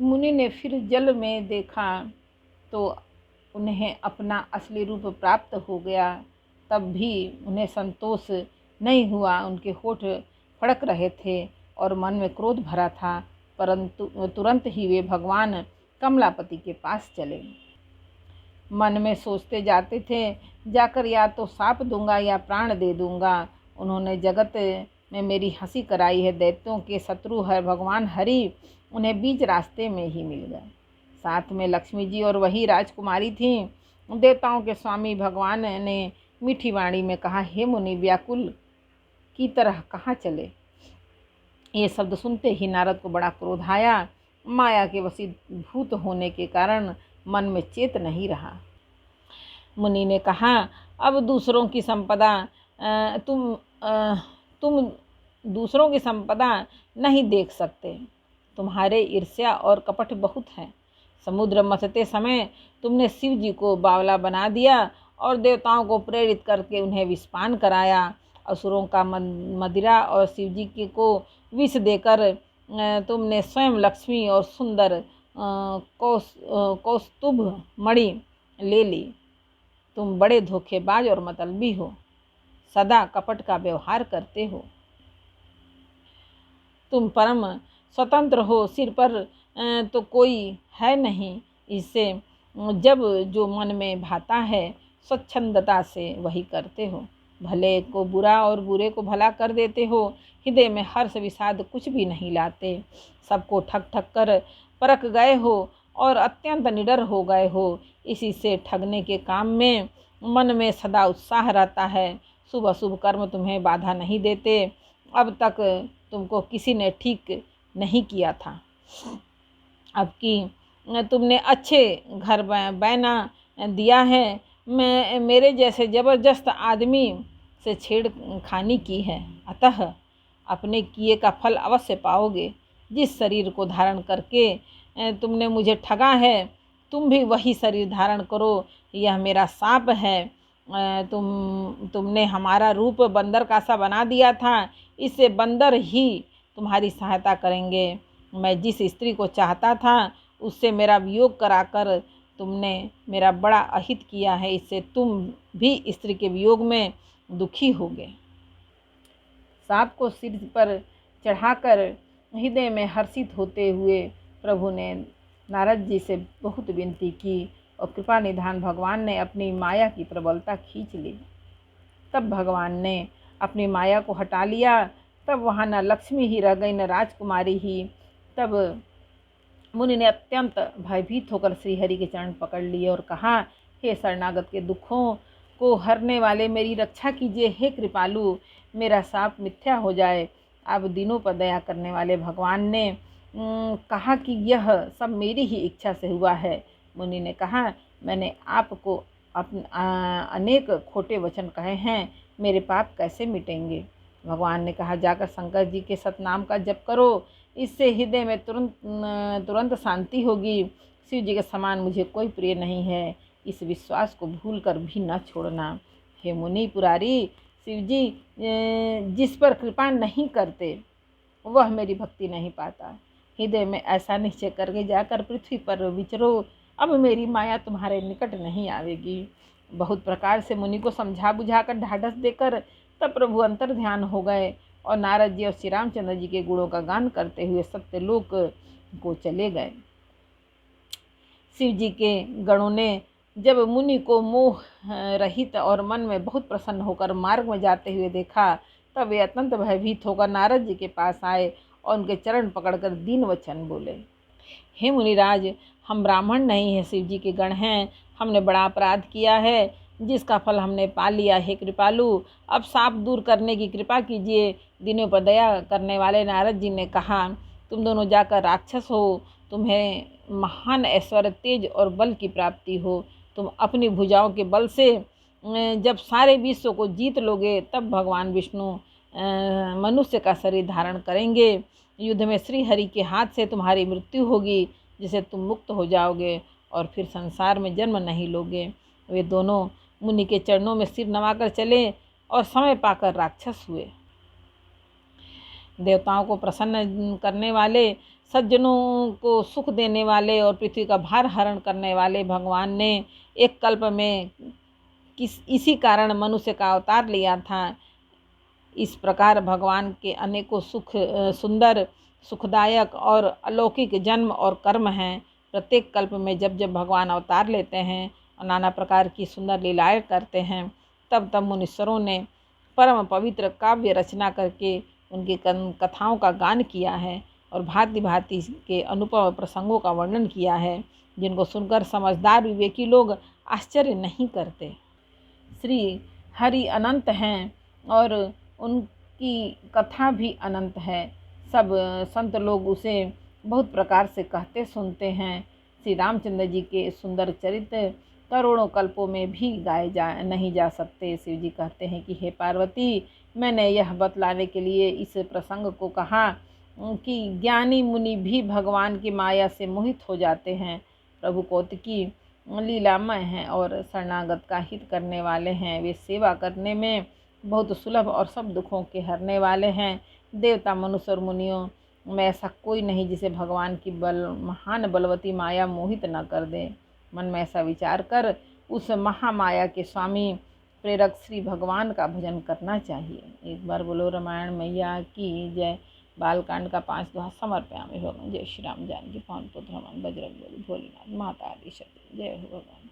मुनि ने फिर जल में देखा तो उन्हें अपना असली रूप प्राप्त हो गया। तब भी उन्हें संतोष नहीं हुआ। उनके होठ फड़क रहे थे और मन में क्रोध भरा था, परंतु तुरंत ही वे भगवान कमलापति के पास चले। मन में सोचते जाते थे, जाकर या तो शाप दूंगा या प्राण दे दूंगा। उन्होंने जगत में मेरी हंसी कराई है। दैत्यों के शत्रु है भगवान हरि उन्हें बीच रास्ते में ही मिल गए। साथ में लक्ष्मी जी और वही राजकुमारी थीं। देवताओं के स्वामी भगवान ने मीठी वाणी में कहा, हे मुनि, व्याकुल की तरह कहाँ चले? ये शब्द सुनते ही नारद को बड़ा क्रोध आया। माया के वशीभूत होने के कारण मन में चेत नहीं रहा। मुनि ने कहा, अब दूसरों की संपदा तुम दूसरों की संपदा नहीं देख सकते। तुम्हारे ईर्ष्या और कपट बहुत है। समुद्र मथते समय तुमने शिव जी को बावला बना दिया और देवताओं को प्रेरित करके उन्हें विषपान कराया। असुरों का मदिरा और शिव जी को विष देकर तुमने स्वयं लक्ष्मी और सुंदर कौस्तुभ मणि ले ली। तुम बड़े धोखेबाज और मतलबी हो, सदा कपट का व्यवहार करते हो। तुम परम स्वतंत्र हो, सिर पर तो कोई है नहीं। इससे जब जो मन में भाता है स्वच्छंदता से वही करते हो। भले को बुरा और बुरे को भला कर देते हो। हृदय में हर्ष विषाद कुछ भी नहीं लाते। सबको ठग ठग कर परख गए हो और अत्यंत निडर हो गए हो। इसी से ठगने के काम में मन में सदा उत्साह रहता है। शुभ अशुभ कर्म तुम्हें बाधा नहीं देते। अब तक तुमको किसी ने ठीक नहीं किया था। अब कि तुमने अच्छे घर बैना दिया है। मेरे जैसे जबरदस्त आदमी से छेड़खानी की है, अतः अपने किए का फल अवश्य पाओगे। जिस शरीर को धारण करके तुमने मुझे ठगा है, तुम भी वही शरीर धारण करो। यह मेरा शाप है। तुमने हमारा रूप बंदर का सा बना दिया था। इससे बंदर ही तुम्हारी सहायता करेंगे। मैं जिस स्त्री को चाहता था उससे मेरा वियोग कराकर तुमने मेरा बड़ा अहित किया है। इससे तुम भी स्त्री के वियोग में दुखी होगे। सांप को सिर पर चढ़ाकर हृदय में हर्षित होते हुए प्रभु ने नारद जी से बहुत विनती की और कृपा निधान भगवान ने अपनी माया की प्रबलता खींच ली। तब भगवान ने अपनी माया को हटा लिया। तब वहाँ न लक्ष्मी ही रह गई, न राजकुमारी ही। तब मुनि ने अत्यंत भयभीत होकर श्रीहरि के चरण पकड़ लिए और कहा, हे शरणागत के दुखों को हरने वाले, मेरी रक्षा कीजिए। हे कृपालु, मेरा शाप मिथ्या हो जाए। अब दिनों पर दया करने वाले भगवान ने कहा कि यह सब मेरी ही इच्छा से हुआ है। मुनि ने कहा, मैंने आपको अनेक खोटे वचन कहे हैं, मेरे पाप कैसे मिटेंगे? भगवान ने कहा, जाकर शंकर जी के सतनाम का जप करो। इससे हृदय में तुरंत शांति होगी। शिव जी के समान मुझे कोई प्रिय नहीं है। इस विश्वास को भूलकर भी न छोड़ना। हे मुनि पुरारी, शिव जी जिस पर कृपा नहीं करते वह मेरी भक्ति नहीं पाता। हृदय में ऐसा निश्चय करके जाकर पृथ्वी पर विचरो। अब मेरी माया तुम्हारे निकट नहीं आवेगी। बहुत प्रकार से मुनि को समझा बुझाकर ढाढ़स देकर तब प्रभु अंतर ध्यान हो गए और नारद जी और श्री रामचंद्र जी के गुणों का गान करते हुए सत्यलोक को चले गए। शिव जी के गणों ने जब मुनि को मोह रहित और मन में बहुत प्रसन्न होकर मार्ग में जाते हुए देखा, तब वे अत्यंत भयभीत होकर नारद जी के पास आए और उनके चरण पकड़कर दीन वचन बोले, हे मुनिराज, हम ब्राह्मण नहीं हैं, शिव जी के गण हैं। हमने बड़ा अपराध किया है जिसका फल हमने पा लिया। हे कृपालु, अब शाप दूर करने की कृपा कीजिए। दिनों पर दया करने वाले नारद जी ने कहा, तुम दोनों जाकर राक्षस हो। तुम्हें महान ऐश्वर्य, तेज और बल की प्राप्ति हो। तुम अपनी भुजाओं के बल से जब सारे विश्व को जीत लोगे, तब भगवान विष्णु मनुष्य का शरीर धारण करेंगे। युद्ध में श्री हरि के हाथ से तुम्हारी मृत्यु होगी, जिससे तुम मुक्त हो जाओगे और फिर संसार में जन्म नहीं लोगे। वे दोनों मुनि के चरणों में सिर नवाकर चले और समय पाकर राक्षस हुए। देवताओं को प्रसन्न करने वाले सज्जनों को सुख देने वाले और पृथ्वी का भार हरण करने वाले भगवान ने एक कल्प में इसी कारण मनुष्य का अवतार लिया था। इस प्रकार भगवान के अनेकों सुंदर, सुखदायक और अलौकिक जन्म और कर्म हैं। प्रत्येक कल्प में जब जब भगवान अवतार लेते हैं और नाना प्रकार की सुंदर लीलाएं करते हैं, तब तब मुनीश्वरों ने परम पवित्र काव्य रचना करके उनकी कथाओं का गान किया है और भांति भांति के अनुपम प्रसंगों का वर्णन किया है, जिनको सुनकर समझदार विवेकी लोग आश्चर्य नहीं करते। श्री हरि अनंत हैं और उनकी कथा भी अनंत है। सब संत लोग उसे बहुत प्रकार से कहते सुनते हैं। श्री रामचंद्र जी के सुंदर चरित्र करोड़ों कल्पों में भी गाए नहीं जा सकते। शिव जी कहते हैं कि हे पार्वती, मैंने यह बतलाने के लिए इस प्रसंग को कहा कि ज्ञानी मुनि भी भगवान की माया से मोहित हो जाते हैं। प्रभु कौतुकी लीलामय हैं और शरणागत का हित करने वाले हैं। वे सेवा करने में बहुत सुलभ और सब दुखों के हरने वाले हैं। देवता, मनुष्य और मुनियों में ऐसा कोई नहीं जिसे भगवान की महान बलवती माया मोहित न कर दे। मन में ऐसा विचार कर उस महामाया के स्वामी प्रेरक श्री भगवान का भजन करना चाहिए। एक बार बोलो रामायण मैया की जय। बालकांड का 5 दोहा समर्पयामि भगवान। जय श्री राम जानकी पवन पुत्र हनुमान बजरंग बली भोलेनाथ माता आदि शक्ति। जय हो भगवान।